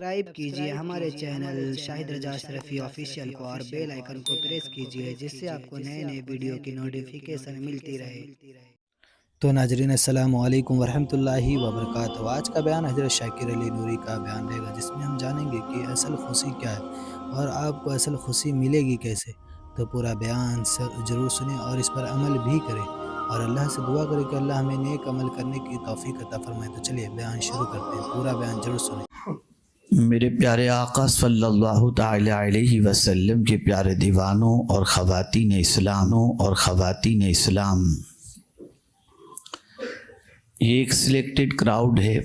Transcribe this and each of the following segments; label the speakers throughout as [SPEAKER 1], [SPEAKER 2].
[SPEAKER 1] Subscribe कीजिए हमारे channel Shahid रजा Ashrafi official को और बेल आइकन को प्रेस कीजिए जिससे आपको नए नए वीडियो की नोटिफिकेशन मिलती रहे। तो नाजरीन अस्सलाम वालेकुम वरहमतुल्लाहि वबरकातुहू। आज का बयान हज़रत शाकिर अली नूरी का बयान रहेगा जिसमें हम जानेंगे कि असल खुशी क्या है और आपको असल खुशी मिलेगी कैसे। तो पूरा बयान ज़रूर सुने और इस पर अमल भी करें और अल्लाह से दुआ करें कि अल्लाह हमें नेक अमल करने की तौफीक अता फरमाए। तो चलिए बयान शुरू करते हैं, पूरा बयान ज़रूर सुने।
[SPEAKER 2] मेरे प्यारे आका सल्लल्लाहु ताला अलैहि वसल्लम के प्यारे दीवानों और ख़वातीन इस्लाम, ये एक सिलेक्टेड क्राउड है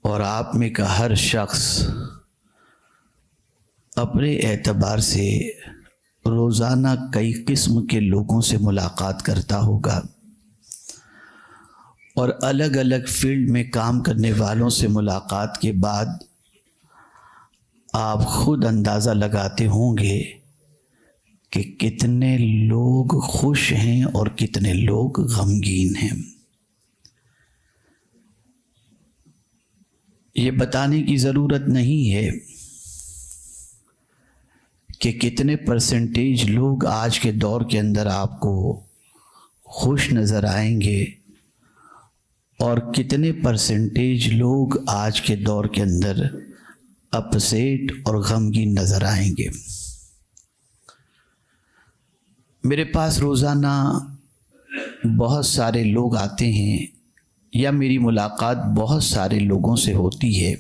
[SPEAKER 2] और आप में का हर शख्स अपने एतबार से रोज़ाना कई किस्म के लोगों से मुलाकात करता होगा और अलग अलग फील्ड में काम करने वालों से मुलाकात के बाद आप खुद अंदाज़ा लगाते होंगे कि कितने लोग खुश हैं और कितने लोग गमगीन हैं। ये बताने की ज़रूरत नहीं है कि कितने परसेंटेज लोग आज के दौर के अंदर आपको खुश नज़र आएंगे और कितने परसेंटेज लोग आज के दौर के अंदर अपसेट और गमगीन नज़र आएंगे। मेरे पास रोज़ाना बहुत सारे लोग आते हैं या मेरी मुलाकात बहुत सारे लोगों से होती है।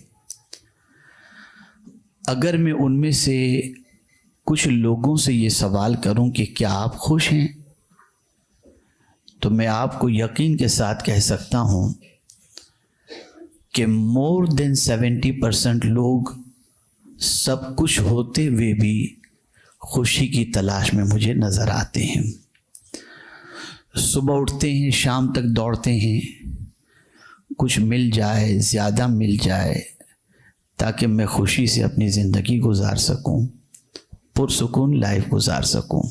[SPEAKER 2] अगर मैं उनमें से कुछ लोगों से ये सवाल करूं कि क्या आप खुश हैं, तो मैं आपको यकीन के साथ कह सकता हूं कि मोर देन 70% लोग सब कुछ होते हुए भी खुशी की तलाश में मुझे नज़र आते हैं। सुबह उठते हैं, शाम तक दौड़ते हैं, कुछ मिल जाए, ज़्यादा मिल जाए, ताकि मैं खुशी से अपनी ज़िंदगी गुजार सकूं, पुरसुकून लाइफ गुजार सकूं।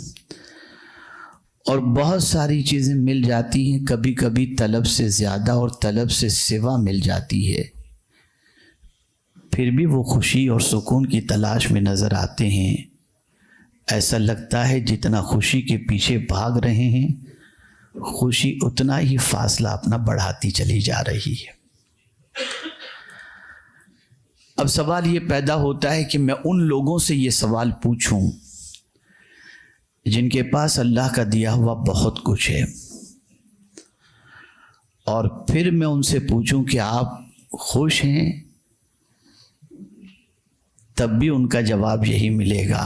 [SPEAKER 2] और बहुत सारी चीज़ें मिल जाती हैं, कभी कभी तलब से ज़्यादा और तलब से सिवा मिल जाती है, फिर भी वो खुशी और सुकून की तलाश में नज़र आते हैं। ऐसा लगता है जितना खुशी के पीछे भाग रहे हैं, खुशी उतना ही फासला अपना बढ़ाती चली जा रही है। अब सवाल ये पैदा होता है कि मैं उन लोगों से ये सवाल पूछूं जिनके पास अल्लाह का दिया हुआ बहुत कुछ है, और फिर मैं उनसे पूछूं कि आप खुश हैं, तब भी उनका जवाब यही मिलेगा,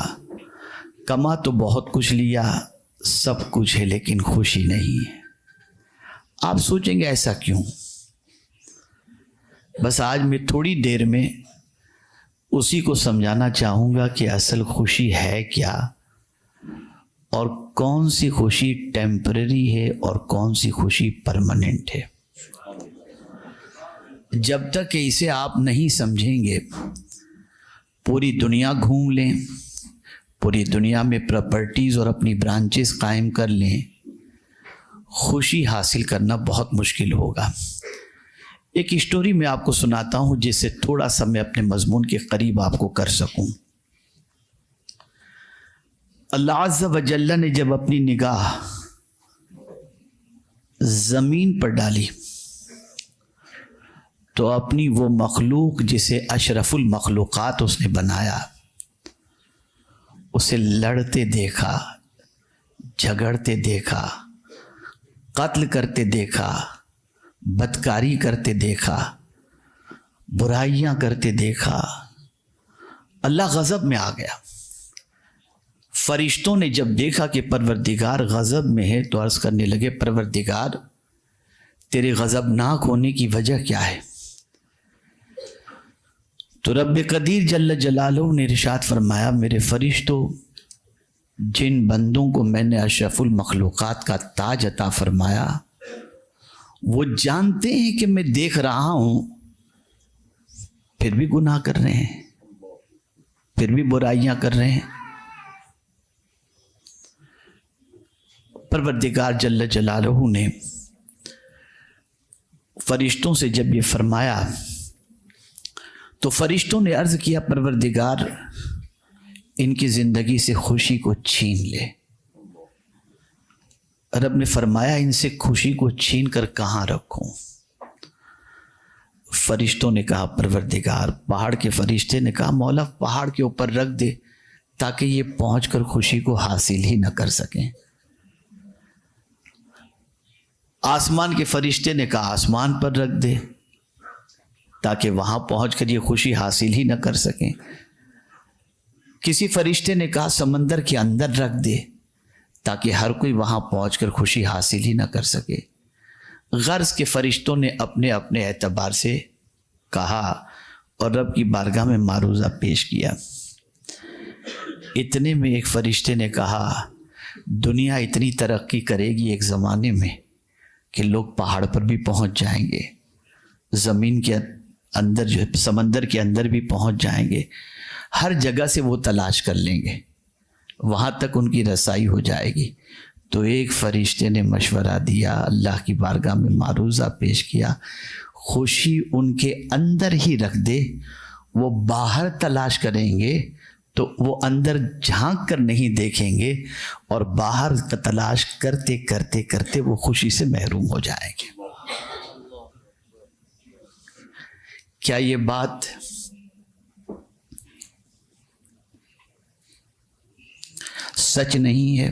[SPEAKER 2] कमा तो बहुत कुछ लिया, सब कुछ है, लेकिन खुशी नहीं है। आप सोचेंगे ऐसा क्यों? बस आज मैं थोड़ी देर में उसी को समझाना चाहूँगा कि असल खुशी है क्या और कौन सी खुशी टेम्परेरी है और कौन सी खुशी परमानेंट है। जब तक इसे आप नहीं समझेंगे, पूरी दुनिया घूम लें, पूरी दुनिया में प्रॉपर्टीज़ और अपनी ब्रांचेस कायम कर लें, खुशी हासिल करना बहुत मुश्किल होगा। एक स्टोरी मैं आपको सुनाता हूँ जिससे थोड़ा सा मैं अपने मजमून के करीब आपको कर सकूँ। अल्लाह अज़्ज़ा व जल्ला ने जब अपनी निगाह ज़मीन पर डाली तो अपनी वो मखलूक जिसे अशरफुल मखलूक़ात उसने बनाया, उसे लड़ते देखा, झगड़ते देखा, कत्ल करते देखा, बदकारी करते देखा, बुराइयां करते देखा। अल्लाह गज़ब में आ गया। फरिश्तों ने जब देखा कि परवरदिगार गज़ब में है तो अर्ज़ करने लगे, परवरदिगार तेरे गज़बनाक होने की वजह क्या है? तो रब्बे कदीर जल्ल जलालहू ने इरशाद फरमाया, मेरे फरिश्तों, जिन बंदों को मैंने अशरफुल मखलूक़ात का ताज अता फरमाया, वो जानते हैं कि मैं देख रहा हूं, फिर भी गुनाह कर रहे हैं, फिर भी बुराइयां कर रहे हैं। परवरदिगार जल्ल जलालहू ने फरिश्तों से जब ये फरमाया तो फरिश्तों ने अर्ज किया, परवरदिगार इनकी जिंदगी से खुशी को छीन ले। रब ने फरमाया, इनसे खुशी को छीन कर कहाँ रखूं? फरिश्तों ने कहा, परवरदिगार, पहाड़ के फरिश्ते ने कहा, मौला पहाड़ के ऊपर रख दे ताकि ये पहुंचकर खुशी को हासिल ही न कर सकें। आसमान के फरिश्ते ने कहा, आसमान पर रख दे ताकि वहां पहुंचकर ये खुशी हासिल ही न कर सकें। किसी फरिश्ते ने कहा, समंदर के अंदर रख दे ताकि हर कोई वहां पहुंचकर खुशी हासिल ही न कर सके। गर्ज के फरिश्तों ने अपने अपने एतबार से कहा और रब की बारगाह में मारूजा पेश किया। इतने में एक फरिश्ते ने कहा, दुनिया इतनी तरक्की करेगी एक ज़माने में कि लोग पहाड़ पर भी पहुंच जाएंगे, ज़मीन के अंदर जो है समंदर के अंदर भी पहुंच जाएंगे, हर जगह से वो तलाश कर लेंगे, वहां तक उनकी रसाई हो जाएगी। तो एक फरिश्ते ने मशवरा दिया, अल्लाह की बारगाह में मारूजा पेश किया, खुशी उनके अंदर ही रख दे, वो बाहर तलाश करेंगे तो वो अंदर झांक कर नहीं देखेंगे और बाहर का तलाश करते करते करते वो खुशी से महरूम हो जाएंगे। क्या ये बात सच नहीं है?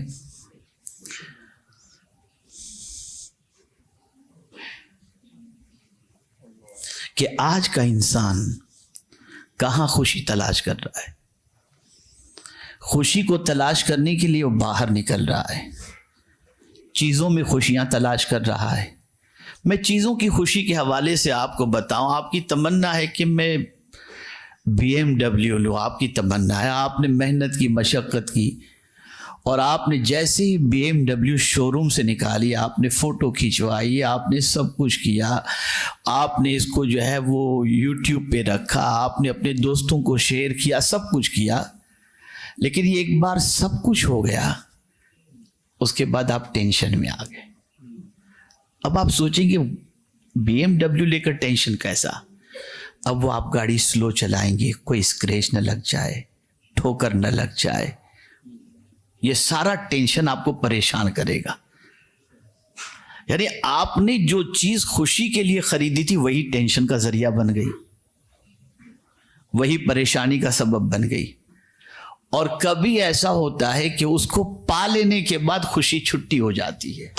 [SPEAKER 2] कि आज का इंसान कहाँ खुशी तलाश कर रहा है? खुशी को तलाश करने के लिए वो बाहर निकल रहा है, चीज़ों में खुशियाँ तलाश कर रहा है। मैं चीज़ों की खुशी के हवाले से आपको बताऊं, आपकी तमन्ना है कि मैं BMW लूँ, आपकी तमन्ना है, आपने मेहनत की, मशक्क़त की और आपने जैसे ही BMW शोरूम से निकाली, आपने फ़ोटो खिंचवाई, आपने सब कुछ किया, आपने इसको जो है वो YouTube पे रखा, आपने अपने दोस्तों को शेयर किया, सब कुछ किया, लेकिन ये एक बार सब कुछ हो गया, उसके बाद आप टेंशन में आ गए। अब आप सोचेंगे BMW लेकर टेंशन कैसा? अब वो आप गाड़ी स्लो चलाएंगे, कोई स्क्रैच न लग जाए, ठोकर न लग जाए, ये सारा टेंशन आपको परेशान करेगा। यानी आपने जो चीज खुशी के लिए खरीदी थी वही टेंशन का जरिया बन गई, वही परेशानी का सबब बन गई। और कभी ऐसा होता है कि उसको पा लेने के बाद खुशी छुट्टी हो जाती है,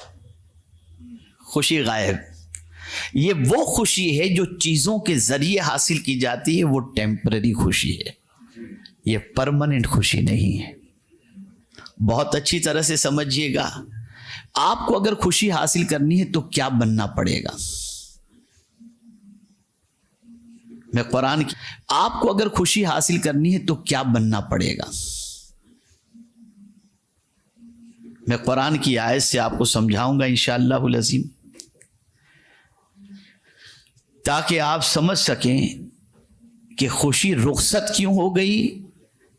[SPEAKER 2] खुशी गायब। ये वो खुशी है जो चीजों के जरिए हासिल की जाती है, वो टेम्पररी खुशी है, ये परमानेंट खुशी नहीं है। बहुत अच्छी तरह से समझिएगा, आपको अगर खुशी हासिल करनी है तो क्या बनना पड़ेगा? मैं कुरान की, आपको अगर खुशी हासिल करनी है तो क्या बनना पड़ेगा? मैं कुरान की आयत से आपको समझाऊंगा इंशाअल्लाहुल अज़ीम, ताकि आप समझ सकें कि खुशी रुखसत क्यों हो गई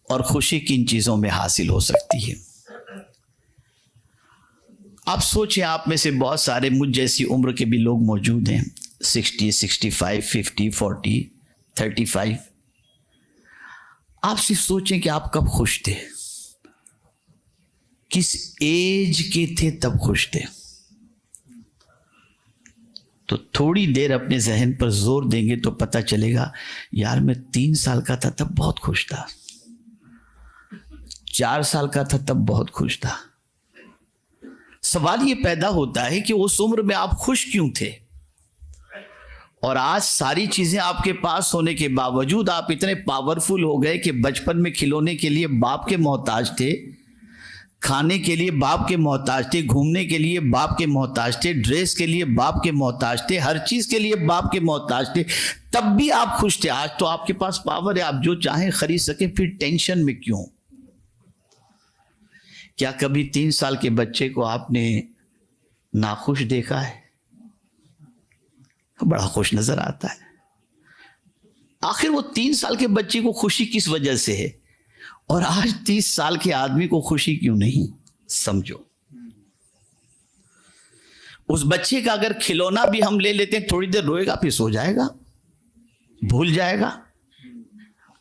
[SPEAKER 2] और खुशी किन चीजों में हासिल हो सकती है। आप सोचें, आप में से बहुत सारे मुझ जैसी उम्र के भी लोग मौजूद हैं, 60, 65, 50, 40, 35। आप सिर्फ सोचें कि आप कब खुश थे, किस एज के थे तब खुश थे। तो थोड़ी देर अपने जहन पर जोर देंगे तो पता चलेगा, यार मैं 3 साल का था तब बहुत खुश था, 4 साल का था तब बहुत खुश था। सवाल ये पैदा होता है कि उस उम्र में आप खुश क्यों थे, और आज सारी चीजें आपके पास होने के बावजूद आप इतने पावरफुल हो गए कि बचपन में खिलौने के लिए बाप के मोहताज थे, खाने के लिए बाप के मोहताज थे, घूमने के लिए बाप के मोहताज थे, ड्रेस के लिए बाप के मोहताज थे, हर चीज के लिए बाप के मोहताज थे, तब भी आप खुश थे। आज तो आपके पास पावर है, आप जो चाहें खरीद सके, फिर टेंशन में क्यों? क्या कभी 3 साल के बच्चे को आपने नाखुश देखा है? बड़ा खुश नजर आता है। आखिर वो 3 साल के बच्चे को खुशी किस वजह से है और आज 30 साल के आदमी को खुशी क्यों नहीं? समझो, उस बच्चे का अगर खिलौना भी हम ले लेते हैं, थोड़ी देर रोएगा, फिर सो जाएगा, भूल जाएगा।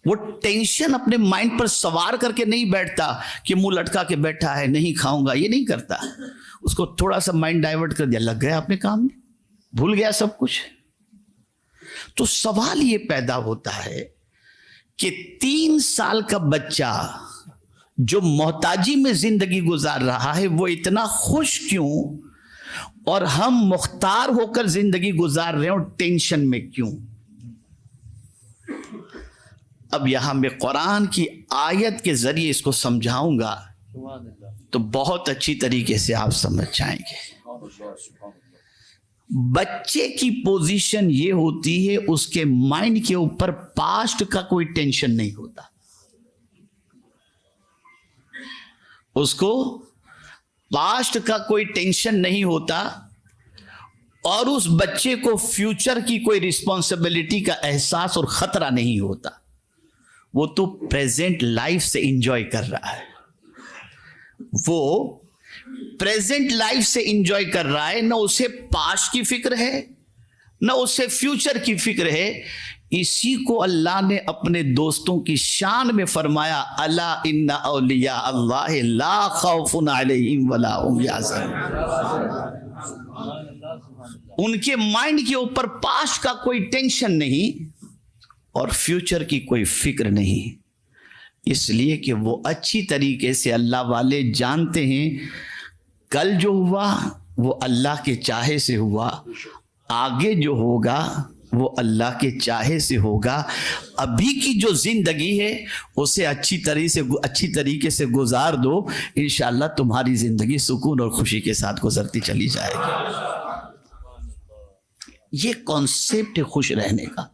[SPEAKER 2] वो टेंशन अपने माइंड पर सवार करके नहीं बैठता कि मुंह लटका के बैठा है, नहीं खाऊंगा, ये नहीं करता। उसको थोड़ा सा माइंड डाइवर्ट कर दिया, लग गया अपने काम में, भूल गया सब कुछ। तो सवाल ये पैदा होता है कि 3 साल का बच्चा जो मोहताजी में जिंदगी गुजार रहा है वो इतना खुश क्यों, और हम मुख्तार होकर जिंदगी गुजार रहे हो टेंशन में क्यों? अब यहां मैं कुरान की आयत के जरिए इसको समझाऊंगा तो बहुत अच्छी तरीके से आप समझ जाएंगे। बच्चे की पोजीशन ये होती है, उसके माइंड के ऊपर पास्ट का कोई टेंशन नहीं होता, उसको पास्ट का कोई टेंशन नहीं होता, और उस बच्चे को फ्यूचर की कोई रिस्पॉन्सिबिलिटी का एहसास और खतरा नहीं होता। वो तो प्रेजेंट लाइफ से एंजॉय कर रहा है, वो प्रेजेंट लाइफ से एंजॉय कर रहा है, ना उसे पास्ट की फिक्र है ना उसे फ्यूचर की फिक्र है। इसी को अल्लाह ने अपने दोस्तों की शान में फरमाया, अला इन्ना औलिया अल्लाह ला खौफुन अलैहिम वला हुम यहज़नून। उनके माइंड के ऊपर पास्ट का कोई टेंशन नहीं और फ्यूचर की कोई फिक्र नहीं, इसलिए कि वो अच्छी तरीके से अल्लाह वाले जानते हैं कल जो हुआ वो अल्लाह के चाहे से हुआ, आगे जो होगा वो अल्लाह के चाहे से होगा। अभी की जो जिंदगी है उसे अच्छी तरीके से गुजार दो, इंशाअल्लाह तुम्हारी जिंदगी सुकून और खुशी के साथ गुजरती चली जाएगी। ये कॉन्सेप्ट है खुश रहने का।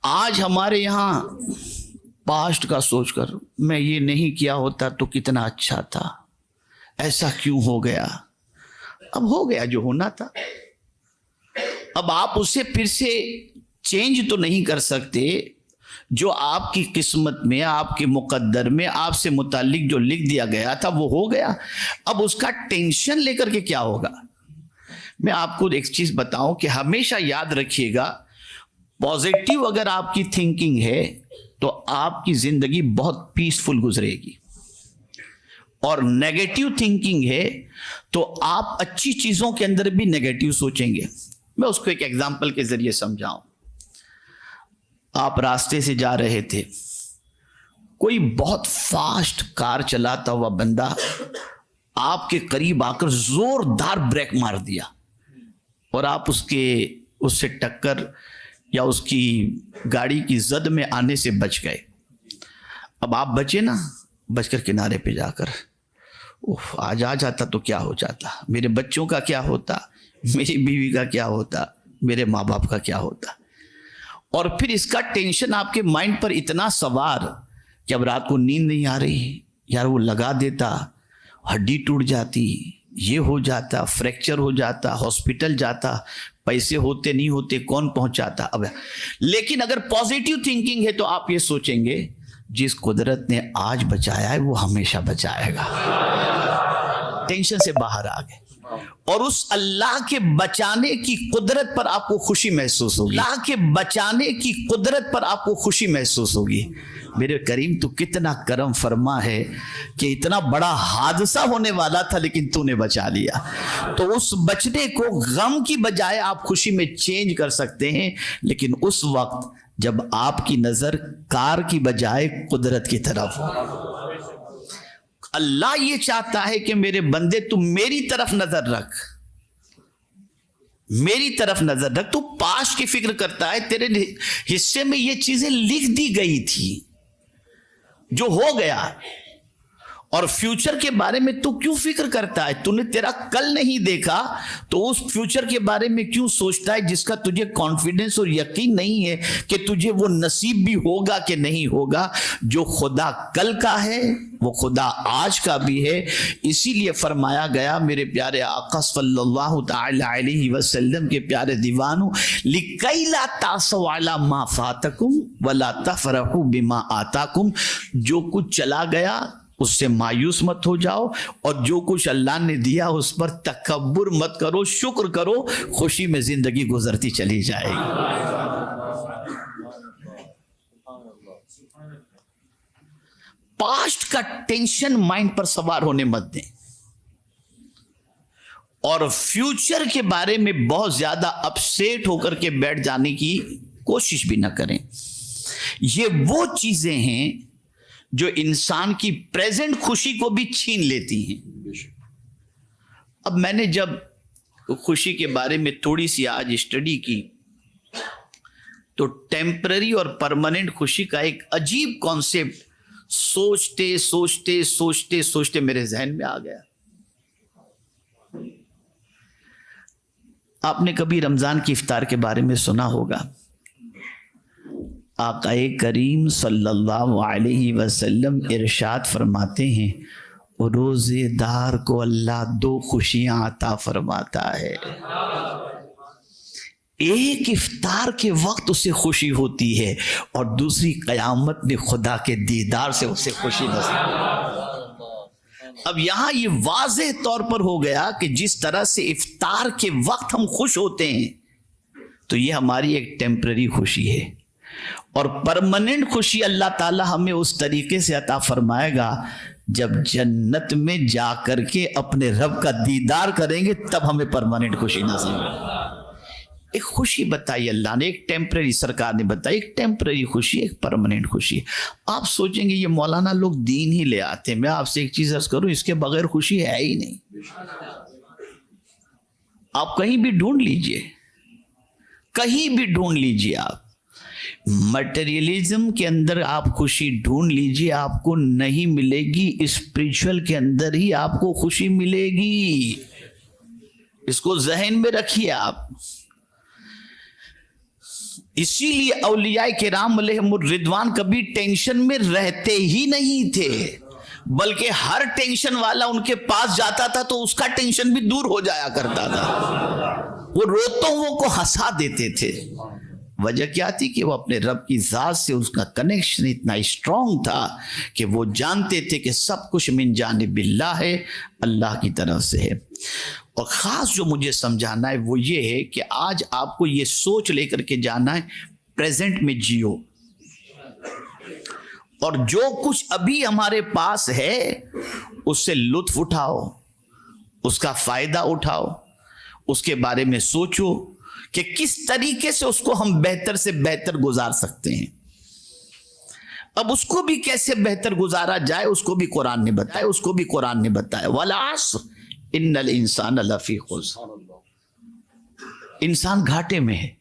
[SPEAKER 2] आज हमारे यहाँ पास्ट का सोचकर, मैं ये नहीं किया होता तो कितना अच्छा था, ऐसा क्यों हो गया। अब हो गया जो होना था, अब आप उसे फिर से चेंज तो नहीं कर सकते। जो आपकी किस्मत में, आपके मुकद्दर में, आपसे मुतालिक जो लिख दिया गया था वो हो गया। अब उसका टेंशन लेकर के क्या होगा। मैं आपको एक चीज बताऊं कि हमेशा याद रखिएगा, पॉजिटिव अगर आपकी थिंकिंग है तो आपकी जिंदगी बहुत पीसफुल गुजरेगी, और नेगेटिव थिंकिंग है तो आप अच्छी चीजों के अंदर भी नेगेटिव सोचेंगे। मैं उसको एक एग्जांपल के जरिए समझाऊं। आप रास्ते से जा रहे थे, कोई बहुत फास्ट कार चलाता हुआ बंदा आपके करीब आकर जोरदार ब्रेक मार दिया और आप उससे टक्कर या उसकी गाड़ी की जद में आने से बच गए। अब आप बचे ना, बचकर किनारे पे जाकर, आज आ जाता तो क्या हो जाता, मेरे बच्चों का क्या होता, मेरी बीवी का क्या होता, मेरे माँ बाप का क्या होता। और फिर इसका टेंशन आपके माइंड पर इतना सवार कि अब रात को नींद नहीं आ रही, यार वो लगा देता, हड्डी टूट जाती, ये हो जाता, फ्रैक्चर हो जाता, हॉस्पिटल जाता, पैसे होते नहीं होते, कौन पहुंचाता। अब लेकिन अगर पॉजिटिव थिंकिंग है तो आप ये सोचेंगे, जिस कुदरत ने आज बचाया है वो हमेशा बचाएगा। टेंशन से बाहर आ गए, और उस अल्लाह के बचाने की कुदरत पर आपको खुशी महसूस होगी। अल्लाह के बचाने की कुदरत पर आपको खुशी महसूस होगी। मेरे करीम तू कितना करम फरमा है कि इतना बड़ा हादसा होने वाला था लेकिन तूने बचा लिया। तो उस बचने को गम की बजाय आप खुशी में चेंज कर सकते हैं, लेकिन उस वक्त जब आपकी नजर कार की बजाय कुदरत की तरफ हो। अल्लाह ये चाहता है कि मेरे बंदे तू मेरी तरफ नजर रख, मेरी तरफ नजर रख। तू पास्ट की फिक्र करता है, तेरे हिस्से में ये चीजें लिख दी गई थी जो हो गया, और फ्यूचर के बारे में तू क्यों फिक्र करता है। तूने तेरा कल नहीं देखा तो उस फ्यूचर के बारे में क्यों सोचता है जिसका तुझे कॉन्फिडेंस और यकीन नहीं है कि तुझे वो नसीब भी होगा कि नहीं होगा। जो खुदा कल का है वो खुदा आज का भी है। इसीलिए फरमाया गया, मेरे प्यारे आका सल्लल्लाहु तआला अलैहि वसल्लम के प्यारे दीवानों, लिकैला तासौ अला मा फातकुम वला तफरहु बिमा आताकुम। जो कुछ चला गया उससे मायूस मत हो जाओ, और जो कुछ अल्लाह ने दिया उस पर तकब्बुर मत करो, शुक्र करो, खुशी में जिंदगी गुजरती चली जाएगी। पास्ट का टेंशन माइंड पर सवार होने मत दें और फ्यूचर के बारे में बहुत ज्यादा अपसेट होकर के बैठ जाने की कोशिश भी ना करें। ये वो चीजें हैं जो इंसान की प्रेजेंट खुशी को भी छीन लेती हैं। अब मैंने जब खुशी के बारे में थोड़ी सी आज स्टडी की तो टेम्पररी और परमानेंट खुशी का एक अजीब कॉन्सेप्ट सोचते सोचते सोचते सोचते मेरे जहन में आ गया। आपने कभी रमजान की इफ्तार के बारे में सुना होगा। आक़ाए करीम सल्लल्लाहु अलैहि वसल्लम इरशाद फरमाते हैं, रोजेदार को अल्लाह दो खुशियां अता फरमाता है। एक इफ्तार के वक्त उसे खुशी होती है और दूसरी कयामत में खुदा के दीदार से उसे खुशी नसीब। अब यहां ये वाज़ेह तौर पर हो गया कि जिस तरह से इफ्तार के वक्त हम खुश होते हैं तो ये हमारी एक टेम्पररी खुशी है और परमानेंट खुशी अल्लाह ताला हमें उस तरीके से अता फरमाएगा जब जन्नत में जाकर के अपने रब का दीदार करेंगे, तब हमें परमानेंट खुशी नसीब। एक खुशी बताई अल्लाह ने, एक टेम्पररी, सरकार ने बताई, एक टेम्पररी खुशी, एक परमानेंट खुशी। आप सोचेंगे ये मौलाना लोग दीन ही ले आते हैं। मैं आपसे एक चीज अर्ज करूं, इसके बगैर खुशी है ही नहीं। आप कहीं भी ढूंढ लीजिए, कहीं भी ढूंढ लीजिए, आप मटेरियलिज्म के अंदर आप खुशी ढूंढ लीजिए, आपको नहीं मिलेगी। स्पिरिचुअल के अंदर ही आपको खुशी मिलेगी। इसको जहन में रखिए आप। इसीलिए औलियाए किराम अलैहिमुर रिदवान कभी टेंशन में रहते ही नहीं थे, बल्कि हर टेंशन वाला उनके पास जाता था तो उसका टेंशन भी दूर हो जाया करता था। वो रोतों को हंसा देते थे। वजह क्या थी कि वो अपने रब की जात से उसका कनेक्शन इतना स्ट्रांग था कि वो जानते थे कि सब कुछ मिन जानिबिल्लाह है, अल्लाह की तरफ से है। और ख़ास जो मुझे समझाना है वो ये है कि आज आपको ये सोच लेकर के जाना है, प्रेजेंट में जियो और जो कुछ अभी हमारे पास है उससे लुत्फ उठाओ, उसका फ़ायदा उठाओ, उसके बारे में सोचो कि किस तरीके से उसको हम बेहतर से बेहतर गुजार सकते हैं। अब उसको भी कैसे बेहतर गुजारा जाए उसको भी कुरान ने बताया, उसको भी कुरान ने बताया। वल अस्र इन्नल इंसान लफी खुस्र, इंसान घाटे में है।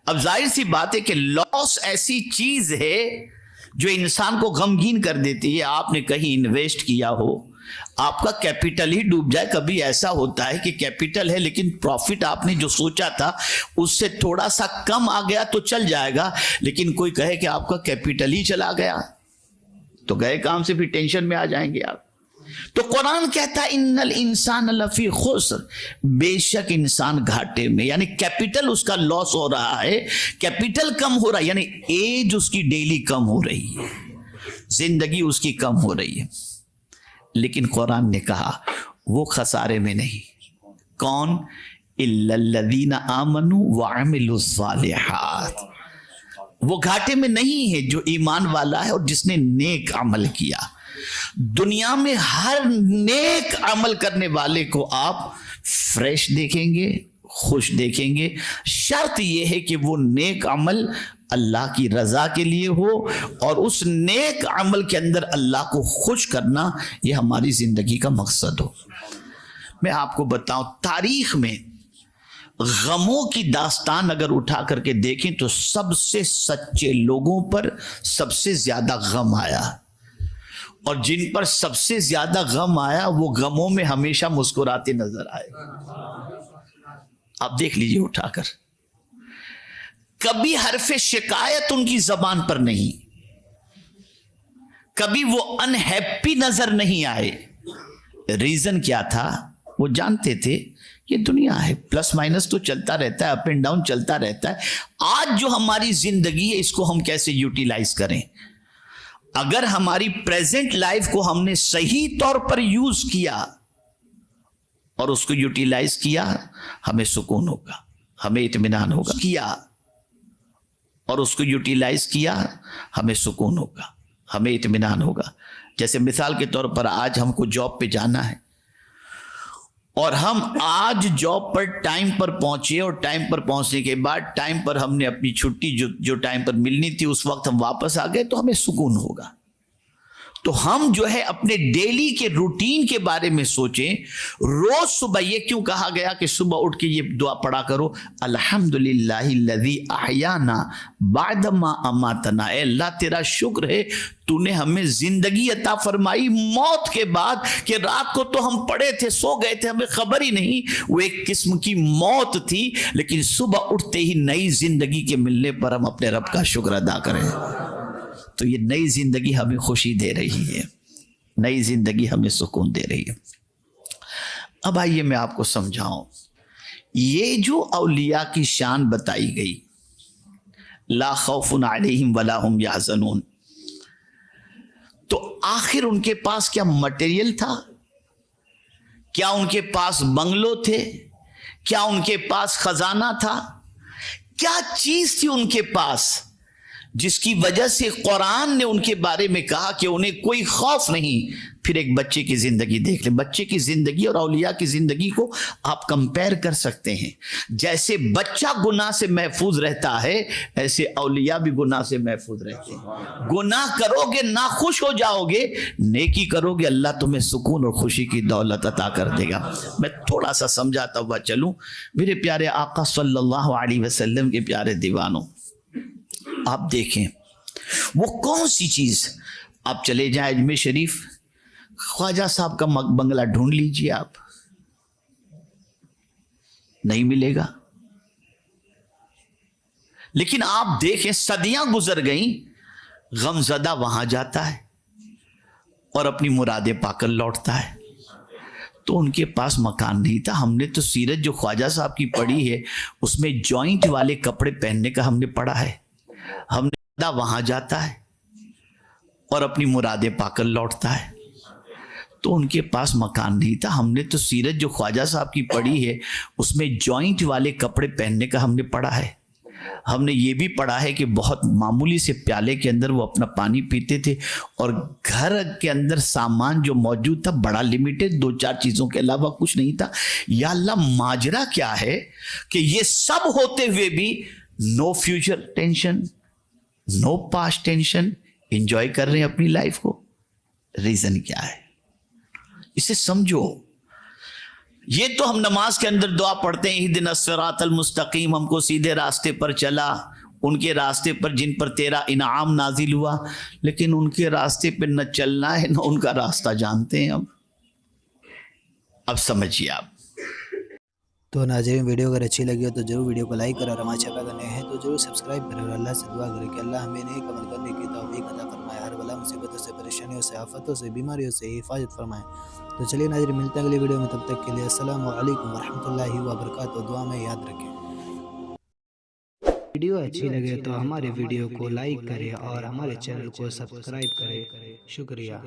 [SPEAKER 2] अब जाहिर सी बात है कि लॉस ऐसी चीज है जो इंसान को गमगीन कर देती है। आपने कहीं इन्वेस्ट किया हो, आपका कैपिटल ही डूब जाए। कभी ऐसा होता है कि कैपिटल है लेकिन प्रॉफिट आपने जो सोचा था उससे थोड़ा सा कम आ गया तो चल जाएगा, लेकिन कोई कहे कि आपका कैपिटल ही चला गया तो गए काम से फिर टेंशन में आ जाएंगे आप। तो कुरान कहता है इन्नल इंसान लफी खुस्र, बेशक इंसान घाटे में, यानी कैपिटल उसका लॉस हो रहा है, कैपिटल कम हो रहा है, यानी एज उसकी डेली कम हो रही है, जिंदगी उसकी कम हो रही है। लेकिन कुरान ने कहा वो खसारे में नहीं। कौन? इल्लल्लज़ीना आमनू व अमिलुस्सालिहात, वो घाटे में नहीं है जो ईमान वाला है और जिसने नेक अमल किया। दुनिया में हर नेक अमल करने वाले को आप फ्रेश देखेंगे, खुश देखेंगे। शर्त यह है कि वो नेक अमल अल्लाह की रजा के लिए हो और उस नेक अमल के अंदर अल्लाह को खुश करना ये हमारी जिंदगी का मकसद हो। मैं आपको बताऊं, तारीख में गमों की दास्तान अगर उठा करके देखें तो सबसे सच्चे लोगों पर सबसे ज्यादा गम आया और जिन पर सबसे ज्यादा गम आया वो गमों में हमेशा मुस्कुराते नजर आए। आप देख लीजिए उठाकर, कभी हरफ शिकायत उनकी जबान पर नहीं, कभी वो अनहैप्पी नजर नहीं आए। रीजन क्या था? वो जानते थे ये दुनिया है, प्लस माइनस तो चलता रहता है, अप एंड डाउन चलता रहता है। आज जो हमारी जिंदगी है इसको हम कैसे यूटिलाइज करें। अगर हमारी प्रेजेंट लाइफ को हमने सही तौर पर यूज किया और उसको यूटिलाइज किया, हमें सुकून होगा, हमें इत्मीनान होगा। किया और उसको यूटिलाइज किया, हमें सुकून होगा, हमें इत्मीनान होगा। जैसे मिसाल के तौर पर आज हमको जॉब पे जाना है और हम आज जॉब पर टाइम पर पहुंचे और टाइम पर पहुंचने के बाद टाइम पर हमने अपनी छुट्टी जो टाइम पर मिलनी थी उस वक्त हम वापस आ गए, तो हमें सुकून होगा। तो हम जो है अपने डेली के रूटीन के बारे में सोचें। रोज सुबह, ये क्यों कहा गया कि सुबह उठ के ये दुआ पढ़ा करो, अल्हम्दुलिल्लाहिल्लज़ी अहयाना बादमा अमातना। ए अल्लाह तेरा शुक्र है तूने हमें जिंदगी अता फरमाई मौत के बाद, कि रात को तो हम पड़े थे, सो गए थे, हमें खबर ही नहीं, वो एक किस्म की मौत थी, लेकिन सुबह उठते ही नई जिंदगी के मिलने पर हम अपने रब का शुक्र अदा करें। तो ये नई जिंदगी हमें खुशी दे रही है, नई जिंदगी हमें सुकून दे रही है। अब आइए मैं आपको समझाऊं, ये जो औलिया की शान बताई गई, ला खौफुन अलैहिम वला हुम यहज़नून, तो आखिर उनके पास क्या मटेरियल था? क्या उनके पास बंगलो थे? क्या उनके पास खजाना था? क्या चीज थी उनके पास जिसकी वजह से कुरान ने उनके बारे में कहा कि उन्हें कोई खौफ नहीं? फिर एक बच्चे की जिंदगी देख ले, बच्चे की जिंदगी और औलिया की जिंदगी को आप कंपेयर कर सकते हैं। जैसे बच्चा गुनाह से महफूज रहता है, ऐसे औलिया भी गुनाह से महफूज रहते हैं। गुनाह करोगे नाखुश हो जाओगे, नेकी करोगे अल्लाह तुम्हें सुकून और खुशी की दौलत अता कर देगा। मैं थोड़ा सा समझाता हुआ चलूं। मेरे प्यारे आका सल्लल्लाहु अलैहि वसल्लम के प्यारे दीवानों, आप देखें वो कौन सी चीज, आप चले जाए अजमेर शरीफ, ख्वाजा साहब का बंगला ढूंढ लीजिए, आप नहीं मिलेगा। लेकिन आप देखें सदियां गुजर गईं, गमजदा वहां जाता है और अपनी मुरादें पाकर लौटता है। तो उनके पास मकान नहीं था। हमने तो सीरत जो ख्वाजा साहब की पढ़ी है उसमें जॉइंट वाले कपड़े पहनने का हमने पढ़ा है। हमने वहां जाता है और अपनी मुरादें पाकर लौटता है। तो उनके पास मकान नहीं था। हमने तो सीरत जो ख्वाजा साहब की पढ़ी है उसमें जॉइंट वाले कपड़े पहनने का हमने पढ़ा है। हमने ये भी पढ़ा है कि बहुत मामूली से प्याले के अंदर वो अपना पानी पीते थे और घर के अंदर सामान जो मौजूद था बड़ा लिमिटेड, 2-4 चीजों के अलावा कुछ नहीं था। या अल्लाह, माजरा क्या है कि ये सब होते हुए भी no future tension, no past tension, enjoy कर रहे हैं अपनी लाइफ को। रीजन क्या है, इसे समझो। ये तो हम नमाज के अंदर दुआ पढ़ते हैं, इहदिनस सिरातल मुस्तकीम, हमको सीधे रास्ते पर चला, उनके रास्ते पर जिन पर तेरा इनाम नाजिल हुआ। लेकिन उनके रास्ते पर न चलना है न उनका रास्ता जानते हैं। अब समझिए आप।
[SPEAKER 1] तो नाज़रीन, वीडियो अगर अच्छी लगी हो तो जरूर वीडियो को लाइक करें और हमारे चैनल नए हैं तो जरूर सब्सक्राइब करें और अल्लाह से दुआ करें कि अल्लाह हमें नेक अमल करने की तौफीक अता फरमाए, हर बला मुसीबतों से, परेशानियों से, आफतों से, बीमारियों से हिफाजत फरमाए। तो चलिए नाज़रीन, मिलते हैं अगली वीडियो में, तब तक के लिए अस्सलामु अलैकुम वरहमतुल्लाहि वबरकातुहू। दुआ में याद रखें। वीडियो अच्छी लगे तो हमारे वीडियो को लाइक करें और हमारे चैनल को सब्सक्राइब करें। शुक्रिया।